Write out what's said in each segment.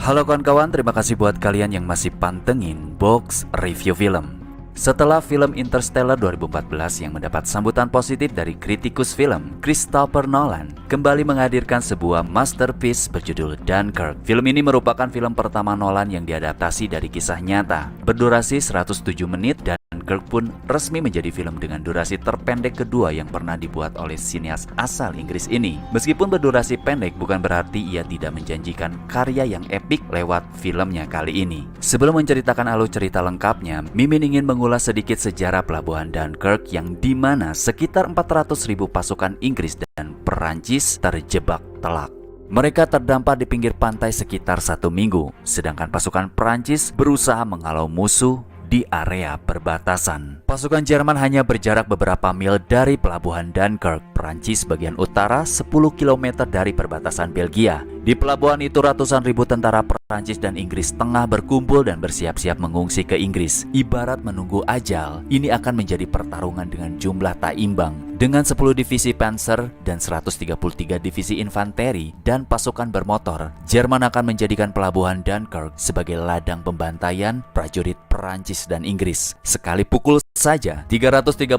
Halo kawan-kawan, terima kasih buat kalian yang masih pantengin Box Review Film. Setelah film Interstellar 2014 yang mendapat sambutan positif dari kritikus film, Christopher Nolan kembali menghadirkan sebuah masterpiece berjudul Dunkirk. Film ini merupakan film pertama Nolan yang diadaptasi dari kisah nyata, berdurasi 107 menit dan Dunkirk pun resmi menjadi film dengan durasi terpendek kedua yang pernah dibuat oleh sinias asal Inggris ini. Meskipun berdurasi pendek, bukan berarti ia tidak menjanjikan karya yang epik lewat filmnya kali ini. Sebelum menceritakan alur cerita lengkapnya, Mimin ingin mengulas sedikit sejarah pelabuhan Dunkirk yang dimana sekitar 400.000 pasukan Inggris dan Perancis terjebak telak. Mereka terdampar di pinggir pantai sekitar 1 minggu, sedangkan pasukan Perancis berusaha menghalau musuh di area perbatasan. Pasukan Jerman hanya berjarak beberapa mil dari pelabuhan Dunkirk. Perancis bagian utara 10 km dari perbatasan Belgia. Di pelabuhan itu ratusan ribu tentara Perancis dan Inggris tengah berkumpul dan bersiap-siap mengungsi ke Inggris. Ibarat menunggu ajal, ini akan menjadi pertarungan dengan jumlah tak imbang. Dengan 10 divisi Panzer dan 133 divisi infanteri dan pasukan bermotor, Jerman akan menjadikan pelabuhan Dunkirk sebagai ladang pembantaian prajurit Perancis dan Inggris. Sekali pukul saja, 338.000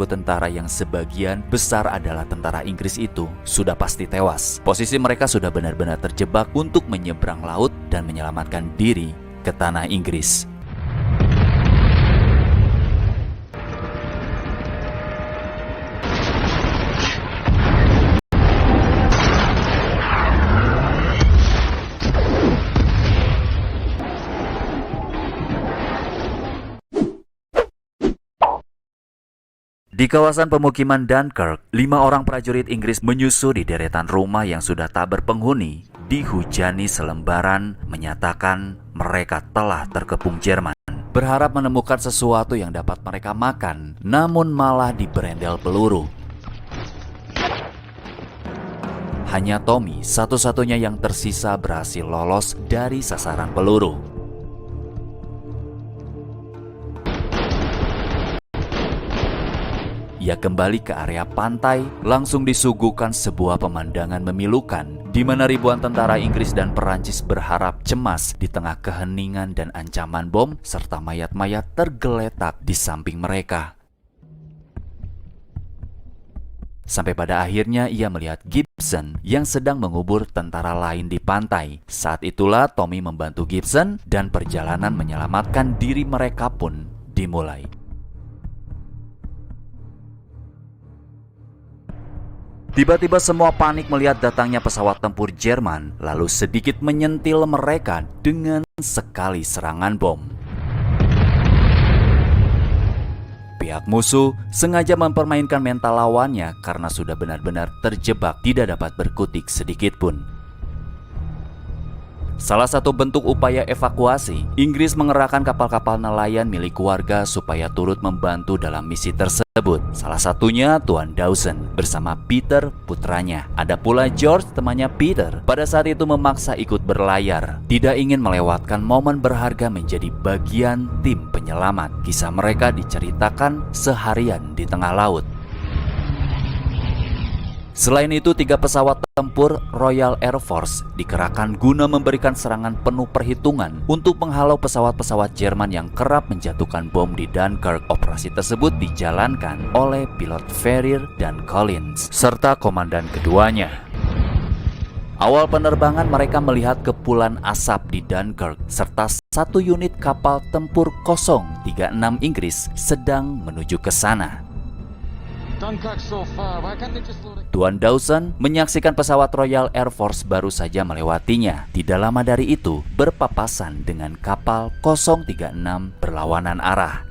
tentara yang sebagian besar adalah tentara Inggris itu sudah pasti tewas. Posisi mereka sudah benar-benar terjebak untuk menyeberang laut dan menyelamatkan diri ke tanah Inggris. Di kawasan pemukiman Dunkirk, 5 orang prajurit Inggris menyusu di deretan rumah yang sudah tak berpenghuni, dihujani selembaran menyatakan mereka telah terkepung Jerman. Berharap menemukan sesuatu yang dapat mereka makan, namun malah diberendel peluru. Hanya Tommy, satu-satunya yang tersisa, berhasil lolos dari sasaran peluru. Ia kembali ke area pantai, langsung disuguhkan sebuah pemandangan memilukan, di mana ribuan tentara Inggris dan Perancis berharap cemas di tengah keheningan dan ancaman bom, serta mayat-mayat tergeletak di samping mereka. Sampai pada akhirnya ia melihat Gibson yang sedang mengubur tentara lain di pantai. Saat itulah Tommy membantu Gibson dan perjalanan menyelamatkan diri mereka pun dimulai. Tiba-tiba semua panik melihat datangnya pesawat tempur Jerman, lalu sedikit menyentil mereka dengan sekali serangan bom. Pihak musuh sengaja mempermainkan mental lawannya karena sudah benar-benar terjebak, tidak dapat berkutik sedikit pun. Salah satu bentuk upaya evakuasi, Inggris mengerahkan kapal-kapal nelayan milik warga supaya turut membantu dalam misi tersebut. Salah satunya Tuan Dawson bersama Peter putranya. Ada pula George, temannya Peter. Pada saat itu memaksa ikut berlayar, tidak ingin melewatkan momen berharga menjadi bagian tim penyelamat. Kisah mereka diceritakan seharian di tengah laut. Selain itu, 3 pesawat tempur Royal Air Force dikerahkan guna memberikan serangan penuh perhitungan untuk menghalau pesawat-pesawat Jerman yang kerap menjatuhkan bom di Dunkirk. Operasi tersebut dijalankan oleh pilot Ferrier dan Collins, serta komandan keduanya. Awal penerbangan mereka melihat kepulan asap di Dunkirk, serta 1 unit kapal tempur 036 Inggris sedang menuju ke sana. Tuan Dawson menyaksikan pesawat Royal Air Force baru saja melewatinya. Tidak lama dari itu, berpapasan dengan kapal 036 berlawanan arah.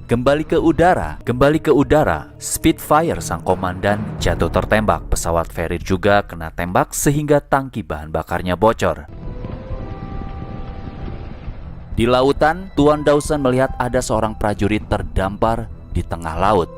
Kembali ke udara, Spitfire sang komandan jatuh tertembak. Pesawat Ferrier juga kena tembak sehingga tangki bahan bakarnya bocor. Di lautan, Tuan Dawson melihat ada seorang prajurit terdampar di tengah laut.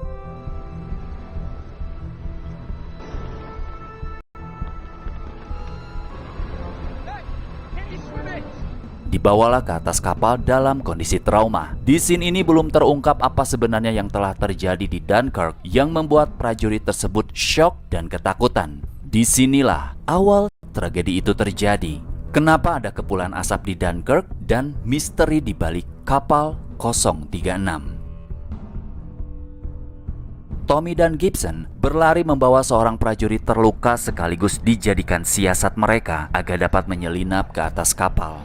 Di dibawalah ke atas kapal dalam kondisi trauma. Di scene ini belum terungkap apa sebenarnya yang telah terjadi di Dunkirk yang membuat prajurit tersebut syok dan ketakutan. Disinilah awal tragedi itu terjadi. Kenapa ada kepulan asap di Dunkirk dan misteri di balik kapal 036. Tommy dan Gibson berlari membawa seorang prajurit terluka sekaligus dijadikan siasat mereka agar dapat menyelinap ke atas kapal.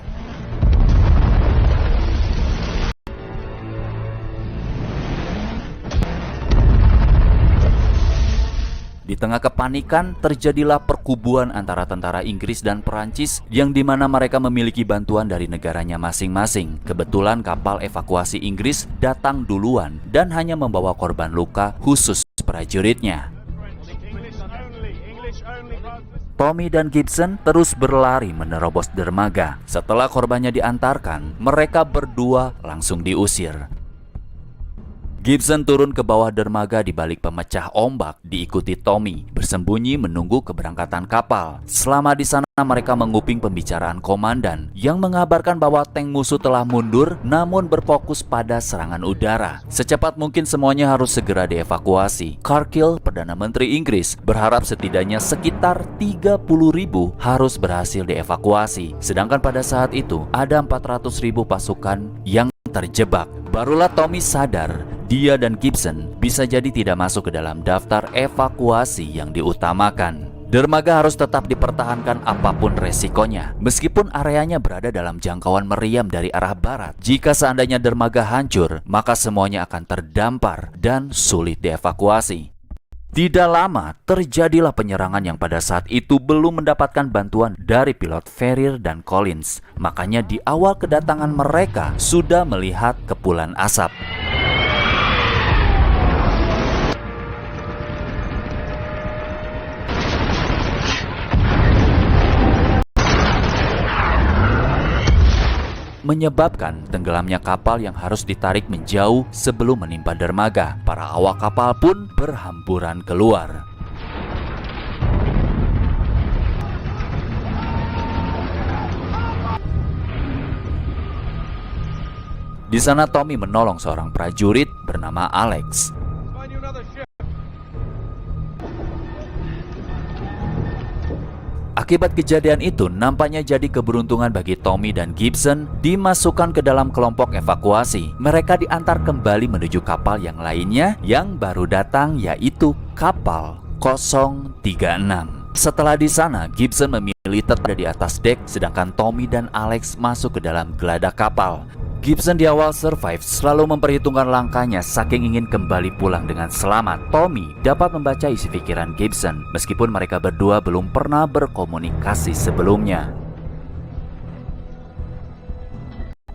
Di tengah kepanikan, terjadilah perkubuan antara tentara Inggris dan Perancis yang dimana mereka memiliki bantuan dari negaranya masing-masing. Kebetulan kapal evakuasi Inggris datang duluan dan hanya membawa korban luka khusus prajuritnya. Tommy dan Gibson terus berlari menerobos dermaga. Setelah korbannya diantarkan, mereka berdua langsung diusir. Gibson turun ke bawah dermaga di balik pemecah ombak, diikuti Tommy, bersembunyi menunggu keberangkatan kapal. Selama di sana mereka menguping pembicaraan komandan yang mengabarkan bahwa tank musuh telah mundur namun berfokus pada serangan udara. Secepat mungkin semuanya harus segera dievakuasi. Cargill, Perdana Menteri Inggris, berharap setidaknya sekitar 30.000 harus berhasil dievakuasi. Sedangkan pada saat itu ada 400.000 pasukan yang terjebak. Barulah Tommy sadar dia dan Gibson bisa jadi tidak masuk ke dalam daftar evakuasi yang diutamakan. Dermaga harus tetap dipertahankan apapun resikonya, meskipun areanya berada dalam jangkauan meriam dari arah barat. Jika seandainya dermaga hancur, maka semuanya akan terdampar dan sulit dievakuasi. Tidak lama, terjadilah penyerangan yang pada saat itu belum mendapatkan bantuan dari pilot Ferrier dan Collins. Makanya di awal kedatangan mereka sudah melihat kepulan asap. Menyebabkan tenggelamnya kapal yang harus ditarik menjauh sebelum menimpa dermaga. Para awak kapal pun berhamburan keluar. Di sana Tommy menolong seorang prajurit bernama Alex. Akibat kejadian itu, nampaknya jadi keberuntungan bagi Tommy dan Gibson dimasukkan ke dalam kelompok evakuasi. Mereka diantar kembali menuju kapal yang lainnya yang baru datang, yaitu kapal 036. Setelah di sana, Gibson memilih tetap di atas dek, sedangkan Tommy dan Alex masuk ke dalam geladak kapal. Gibson di awal survive selalu memperhitungkan langkahnya saking ingin kembali pulang dengan selamat. Tommy dapat membaca isi pikiran Gibson meskipun mereka berdua belum pernah berkomunikasi sebelumnya.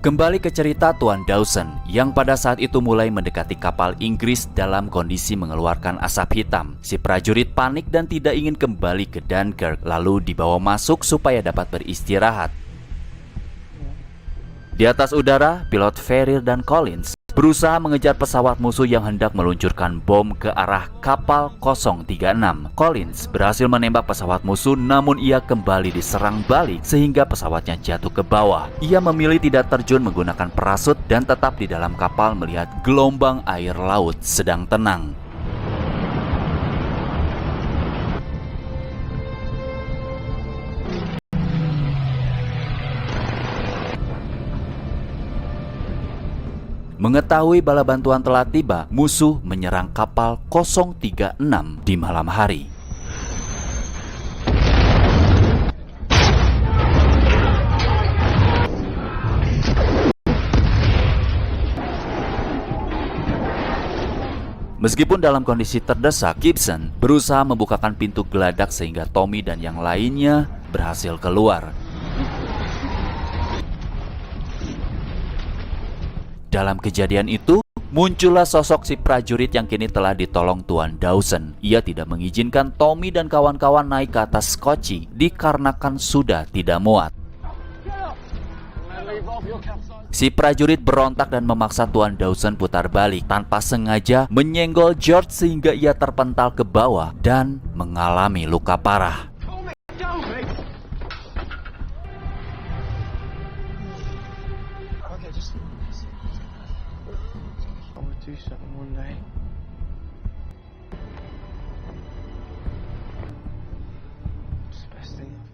Kembali ke cerita Tuan Dawson yang pada saat itu mulai mendekati kapal Inggris dalam kondisi mengeluarkan asap hitam. Si prajurit panik dan tidak ingin kembali ke Dunkirk, lalu dibawa masuk supaya dapat beristirahat. Di atas udara, pilot Ferrier dan Collins berusaha mengejar pesawat musuh yang hendak meluncurkan bom ke arah kapal 036. Collins berhasil menembak pesawat musuh, namun ia kembali diserang balik sehingga pesawatnya jatuh ke bawah. Ia memilih tidak terjun menggunakan parasut dan tetap di dalam kapal melihat gelombang air laut sedang tenang. Mengetahui bala bantuan telah tiba, musuh menyerang kapal 036 di malam hari. Meskipun dalam kondisi terdesak, Gibson berusaha membukakan pintu geladak sehingga Tommy dan yang lainnya berhasil keluar. Dalam kejadian itu, muncullah sosok si prajurit yang kini telah ditolong Tuan Dawson. Ia tidak mengizinkan Tommy dan kawan-kawan naik ke atas skoci dikarenakan sudah tidak muat. Si prajurit berontak dan memaksa Tuan Dawson putar balik tanpa sengaja menyenggol George sehingga ia terpental ke bawah dan mengalami luka parah.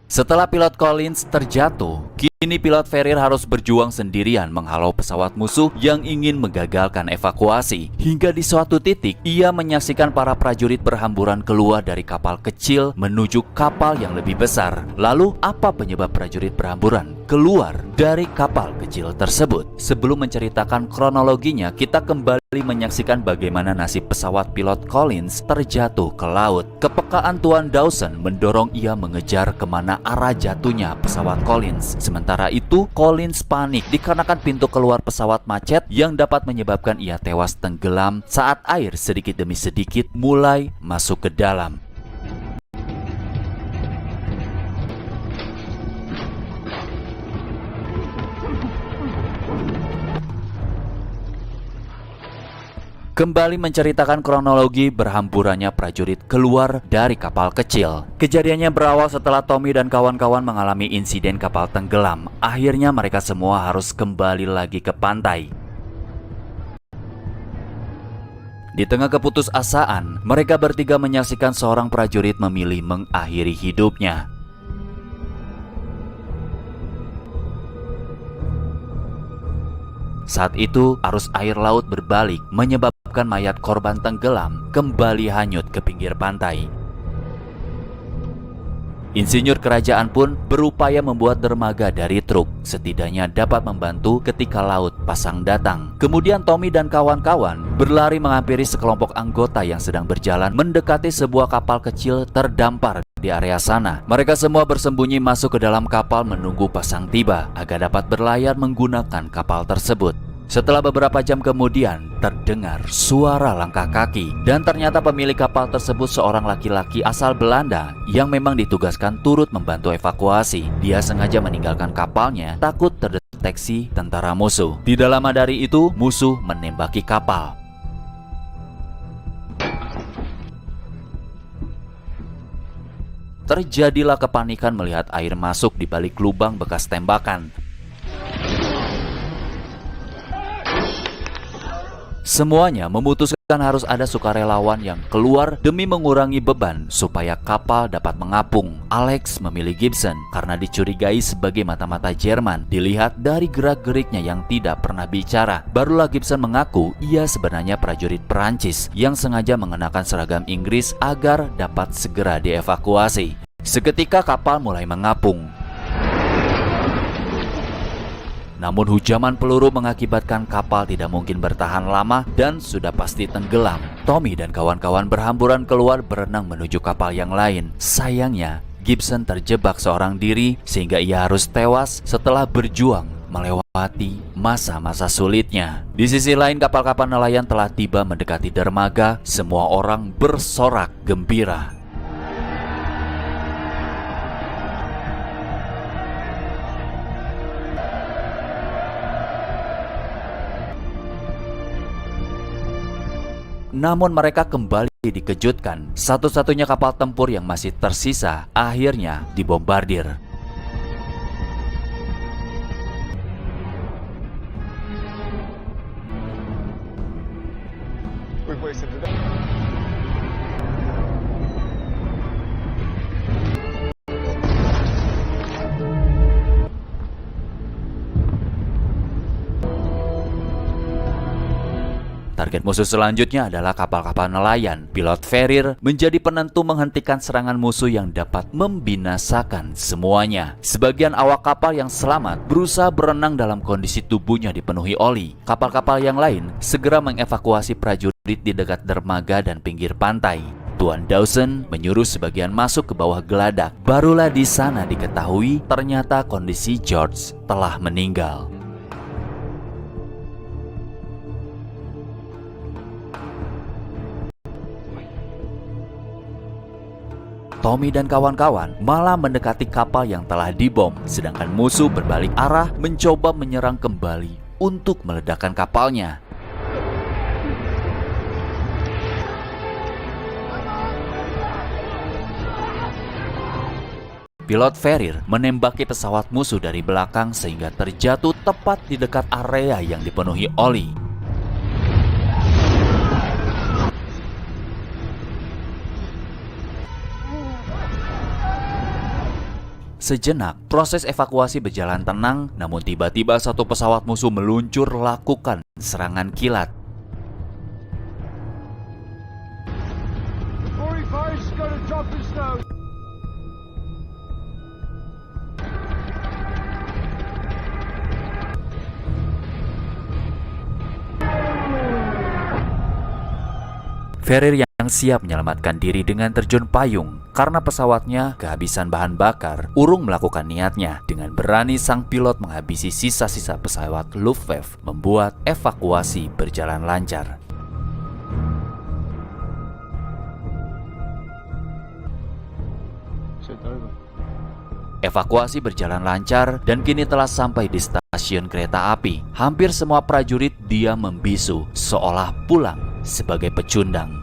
Setelah pilot Collins terjatuh, kini pilot Ferrier harus berjuang sendirian menghalau pesawat musuh yang ingin menggagalkan evakuasi. Hingga di suatu titik, ia menyaksikan para prajurit berhamburan keluar dari kapal kecil menuju kapal yang lebih besar. Lalu, apa penyebab prajurit berhamburan keluar dari kapal kecil tersebut? Sebelum menceritakan kronologinya, kita kembali menyaksikan bagaimana nasib pesawat pilot Collins terjatuh ke laut. Kepekaan Tuan Dawson mendorong ia mengejar kemana arah jatuhnya pesawat Collins. Sementara itu, Collins panik dikarenakan pintu keluar pesawat macet yang dapat menyebabkan ia tewas tenggelam saat air sedikit demi sedikit mulai masuk ke dalam. Kembali menceritakan kronologi berhamburannya prajurit keluar dari kapal kecil. Kejadiannya berawal setelah Tommy dan kawan-kawan mengalami insiden kapal tenggelam. Akhirnya mereka semua harus kembali lagi ke pantai. Di tengah keputusasaan, mereka bertiga menyaksikan seorang prajurit memilih mengakhiri hidupnya. Saat itu, arus air laut berbalik menyebabkan mayat korban tenggelam kembali hanyut ke pinggir pantai. Insinyur kerajaan pun berupaya membuat dermaga dari truk, setidaknya dapat membantu ketika laut pasang datang. Kemudian Tommy dan kawan-kawan berlari menghampiri sekelompok anggota yang sedang berjalan mendekati sebuah kapal kecil terdampar di area sana. Mereka semua bersembunyi masuk ke dalam kapal menunggu pasang tiba agar dapat berlayar menggunakan kapal tersebut. Setelah beberapa jam kemudian, terdengar suara langkah kaki. Dan ternyata pemilik kapal tersebut seorang laki-laki asal Belanda yang memang ditugaskan turut membantu evakuasi. Dia sengaja meninggalkan kapalnya, takut terdeteksi tentara musuh. Tidak lama dari itu, musuh menembaki kapal. Terjadilah kepanikan melihat air masuk di balik lubang bekas tembakan. Semuanya memutuskan harus ada sukarelawan yang keluar demi mengurangi beban supaya kapal dapat mengapung. Alex memilih Gibson karena dicurigai sebagai mata-mata Jerman. Dilihat dari gerak-geriknya yang tidak pernah bicara, barulah Gibson mengaku ia sebenarnya prajurit Perancis yang sengaja mengenakan seragam Inggris agar dapat segera dievakuasi. Seketika kapal mulai mengapung. Namun hujaman peluru mengakibatkan kapal tidak mungkin bertahan lama dan sudah pasti tenggelam. Tommy dan kawan-kawan berhamburan keluar berenang menuju kapal yang lain. Sayangnya, Gibson terjebak seorang diri sehingga ia harus tewas setelah berjuang melewati masa-masa sulitnya. Di sisi lain, kapal-kapal nelayan telah tiba mendekati dermaga. Semua orang bersorak gembira. Namun mereka kembali dikejutkan. Satu-satunya kapal tempur yang masih tersisa akhirnya dibombardir. Target musuh selanjutnya adalah kapal-kapal nelayan. Pilot Ferrier menjadi penentu menghentikan serangan musuh yang dapat membinasakan semuanya. Sebagian awak kapal yang selamat berusaha berenang dalam kondisi tubuhnya dipenuhi oli. Kapal-kapal yang lain segera mengevakuasi prajurit di dekat dermaga dan pinggir pantai. Tuan Dawson menyuruh sebagian masuk ke bawah geladak. Barulah di sana diketahui ternyata kondisi George telah meninggal. Tommy dan kawan-kawan malah mendekati kapal yang telah dibom, sedangkan musuh berbalik arah mencoba menyerang kembali untuk meledakkan kapalnya. Pilot Ferrier menembaki pesawat musuh dari belakang sehingga terjatuh tepat di dekat area yang dipenuhi oli. Sejenak, proses evakuasi berjalan tenang, namun tiba-tiba satu pesawat musuh meluncur lakukan serangan kilat. Ferrier yang siap menyelamatkan diri dengan terjun payung. Karena pesawatnya kehabisan bahan bakar, urung melakukan niatnya. Dengan berani sang pilot menghabisi sisa-sisa pesawat Luftwaffe, membuat evakuasi berjalan lancar. Evakuasi berjalan lancar dan kini telah sampai di stasiun kereta api. Hampir semua prajurit diam membisu, seolah pulang sebagai pecundang.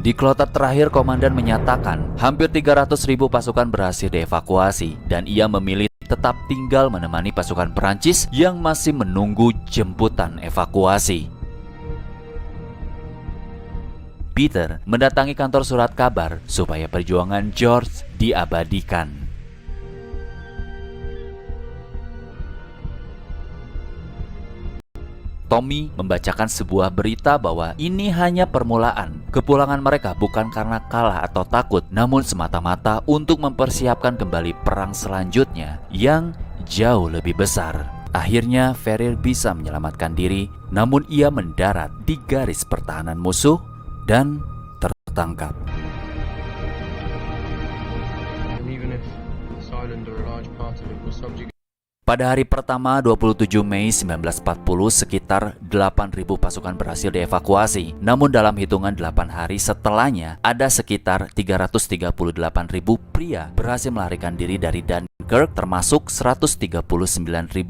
Di kloter terakhir, komandan menyatakan hampir 300.000 pasukan berhasil dievakuasi dan ia memilih tetap tinggal menemani pasukan Perancis yang masih menunggu jemputan evakuasi. Peter mendatangi kantor surat kabar supaya perjuangan George diabadikan. Tommy membacakan sebuah berita bahwa ini hanya permulaan. Kepulangan mereka bukan karena kalah atau takut, namun semata-mata untuk mempersiapkan kembali perang selanjutnya yang jauh lebih besar. Akhirnya Ferrier bisa menyelamatkan diri, namun ia mendarat di garis pertahanan musuh dan tertangkap. Pada hari pertama 27 Mei 1940 sekitar 8.000 pasukan berhasil dievakuasi. Namun dalam hitungan 8 hari setelahnya ada sekitar 338.000 pria berhasil melarikan diri dari Dunkirk, termasuk 139.000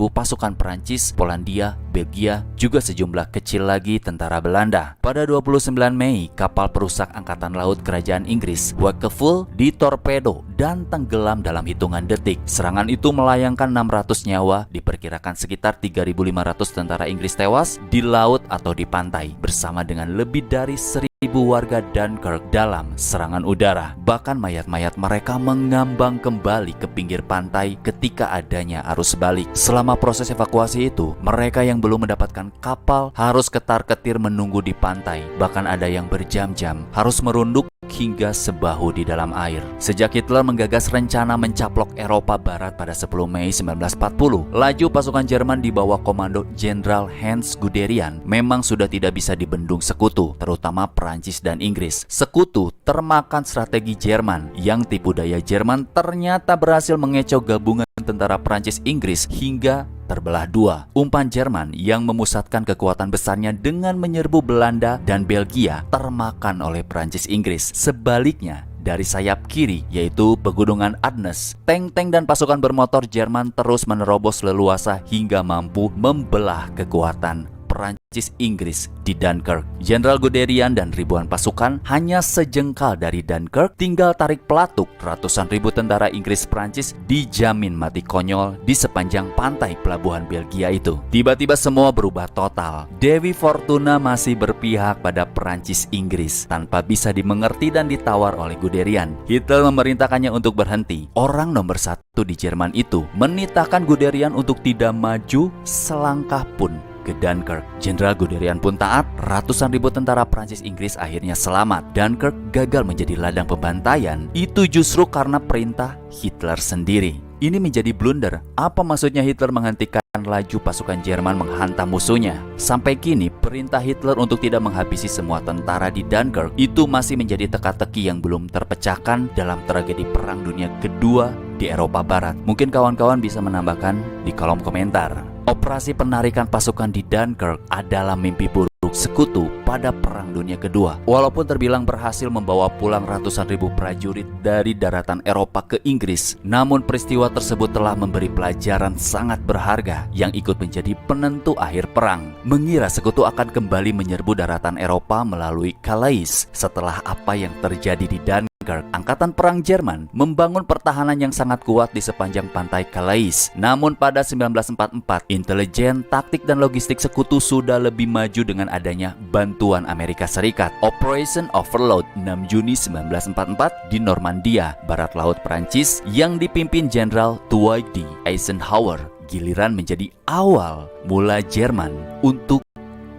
pasukan Perancis, Polandia, Belgia, juga sejumlah kecil lagi tentara Belanda. Pada 29 Mei, kapal perusak Angkatan Laut Kerajaan Inggris, Wakefull, ditorpedo dan tenggelam dalam hitungan detik. Serangan itu melayangkan 600 nyawa, diperkirakan sekitar 3.500 tentara Inggris tewas di laut atau di pantai, bersama dengan lebih dari 1.000 warga Dunkirk dalam serangan udara. Bahkan mayat-mayat mereka mengambang kembali ke pinggir pantai ketika adanya arus balik. Selama proses evakuasi itu, mereka yang belum mendapatkan kapal harus ketar-ketir menunggu di pantai. Bahkan ada yang berjam-jam harus merunduk hingga sebahu di dalam air. Sejak Hitler menggagas rencana mencaplok Eropa Barat pada 10 Mei 1940, laju pasukan Jerman di bawah komando Jenderal Hans Guderian memang sudah tidak bisa dibendung sekutu, terutama Perancis dan Inggris. Sekutu termakan strategi Jerman, yang tipu daya Jerman ternyata berhasil mengecoh gabungan tentara Perancis Inggris hingga terbelah dua. Umpan Jerman yang memusatkan kekuatan besarnya dengan menyerbu Belanda dan Belgia termakan oleh Perancis Inggris. Sebaliknya, dari sayap kiri, yaitu Pegunungan Ardennes, tank-tank dan pasukan bermotor Jerman terus menerobos leluasa hingga mampu membelah kekuatan Perancis Inggris di Dunkirk. Jenderal Guderian dan ribuan pasukan hanya sejengkal dari Dunkirk, tinggal tarik pelatuk. Ratusan ribu tentara Inggris Perancis dijamin mati konyol di sepanjang pantai pelabuhan Belgia itu. Tiba-tiba semua berubah total. Dewi Fortuna masih berpihak pada Perancis Inggris tanpa bisa dimengerti dan ditawar oleh Guderian. Hitler memerintahkannya untuk berhenti. Orang nomor satu di Jerman itu menitahkan Guderian untuk tidak maju selangkah pun ke Dunkirk. Jenderal Guderian pun taat. Ratusan ribu tentara Prancis Inggris akhirnya selamat. Dunkirk gagal menjadi ladang pembantaian. Itu justru karena perintah Hitler sendiri. Ini menjadi blunder. Apa maksudnya Hitler menghentikan laju pasukan Jerman menghantam musuhnya? Sampai kini perintah Hitler untuk tidak menghabisi semua tentara di Dunkirk itu masih menjadi teka-teki yang belum terpecahkan dalam tragedi Perang Dunia Kedua di Eropa Barat. Mungkin kawan-kawan bisa menambahkan di kolom komentar. Operasi penarikan pasukan di Dunkirk adalah mimpi buruk sekutu pada Perang Dunia Kedua. Walaupun terbilang berhasil membawa pulang ratusan ribu prajurit dari daratan Eropa ke Inggris, namun peristiwa tersebut telah memberi pelajaran sangat berharga yang ikut menjadi penentu akhir perang. Mengira sekutu akan kembali menyerbu daratan Eropa melalui Calais setelah apa yang terjadi di Dunkirk Angkatan Perang Jerman membangun pertahanan yang sangat kuat di sepanjang pantai Calais. Namun pada 1944, intelijen, taktik dan logistik sekutu sudah lebih maju dengan adanya bantuan Amerika Serikat. Operation Overlord 6 Juni 1944 di Normandia, barat laut Prancis yang dipimpin Jenderal Dwight D. Eisenhower, giliran menjadi awal mula Jerman untuk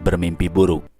bermimpi buruk.